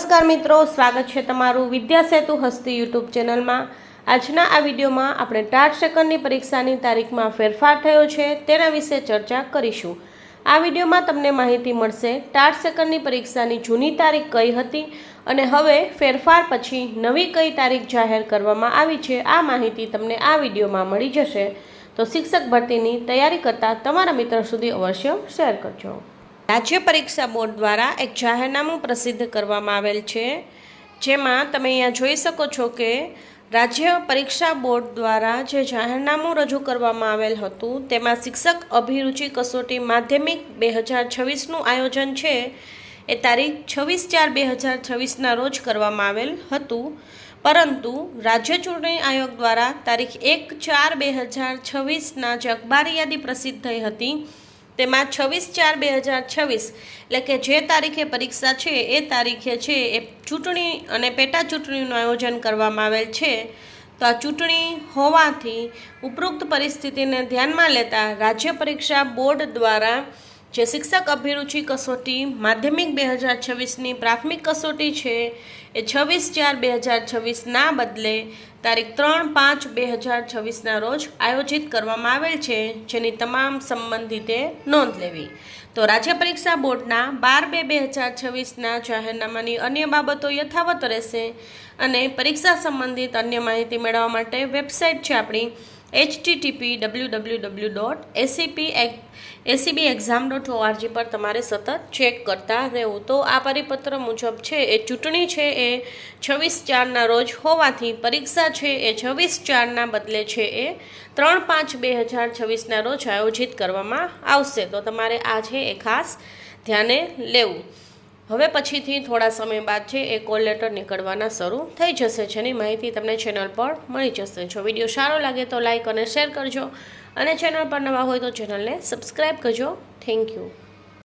नमस्कार मित्रों, स्वागत है तमारू विद्या सेतु हस्ती यूट्यूब चेनल में। आजना आ विडियो में आपणे टाट सेकंडनी परीक्षानी तारीख में फेरफार थयो छे तेना विषे चर्चा करीशुं। आ विडियो में तमने माहिती मळशे टाट सेकंडनी परीक्षानी जूनी तारीख कई हती अने हवे फेरफार पछी नवी कई तारीख जाहेर करवामां आवी छे। आ माहिती तमने आ विडियो में मळी जशे, तो शिक्षक भर्तीनी तैयारी करता तमारा मित्र सुधी अवश्य शेर करजो। राज्य परीक्षा बोर्ड द्वारा एक जाहेरनामું प्रसिद्ध करवामां आवेल छे, जेमां तमे अहींया जोई शको छो के राज्य परीक्षा बोर्ड द्वारा जे जाहेरनामું रजू करवामां आवेल हतुं तेमां शिक्षक अभिरुचि कसोटी माध्यमिक 2026નું आयोजन छे ए तारीख 26/4/2026 ना रोज करवामां आवेल हतुं, परंतु राज्य चूंटणी आयोग द्वारा तारीख 1/4/2026 ना जे अखबारी यादी प्रसिद्ध थई हती तेमां 26/4/2026 એટલે કે જે તારીખે પરીક્ષા છે એ તારીખે છે એ ચૂંટણી અને પેટા ચૂંટણીનું આયોજન કરવામાં આવેલ છે। તો આ ચૂંટણી હોવાથી ઉપરોક્ત પરિસ્થિતિને ધ્યાનમાં લેતા રાજ્ય પરીક્ષા બોર્ડ દ્વારા જે શિક્ષક અભિરુચિ કસોટી માધ્યમિક 2026ની પ્રાથમિક કસોટી છે એ 26/4/2026 ના બદલે તારીખ 3/5/2026 ના રોજ આયોજિત કરવામાં આવેલ છે, જેની તમામ સંબંધિતે નોંધ લેવી। તો રાજ્ય પરીક્ષા બોર્ડના 12/2/2026 ના જાહેરનામાની અન્ય બાબતો યથાવત રહેશે અને પરીક્ષા સંબંધિત અન્ય માહિતી મેળવવા માટે વેબસાઇટ છે આપણી http://www.acbexam.org पर तमारे सतत चेक करता रहेवुं। तो आ परिपत्र मुजब छे ए चूंटणी छे ए 26/4 ना रोज होवाथी परीक्षा छे ए 26/4 ना बदले छे ए 3/5/2026 ना रोज आयोजित करवामां आवशे। तो तमारे आ छे ए खास ध्याने लेवुं। હવે પછીથી થોડા સમય બાદ છે એ કોલ લેટર નીકળવાના શરૂ થઈ જશે, જેની માહિતી તમને ચેનલ પર મળી જશે। જો વિડીયો સારો લાગે તો લાઇક અને શેર કરજો અને ચેનલ પર નવા હોય તો ચેનલને સબસ્ક્રાઈબ કરજો। Thank you.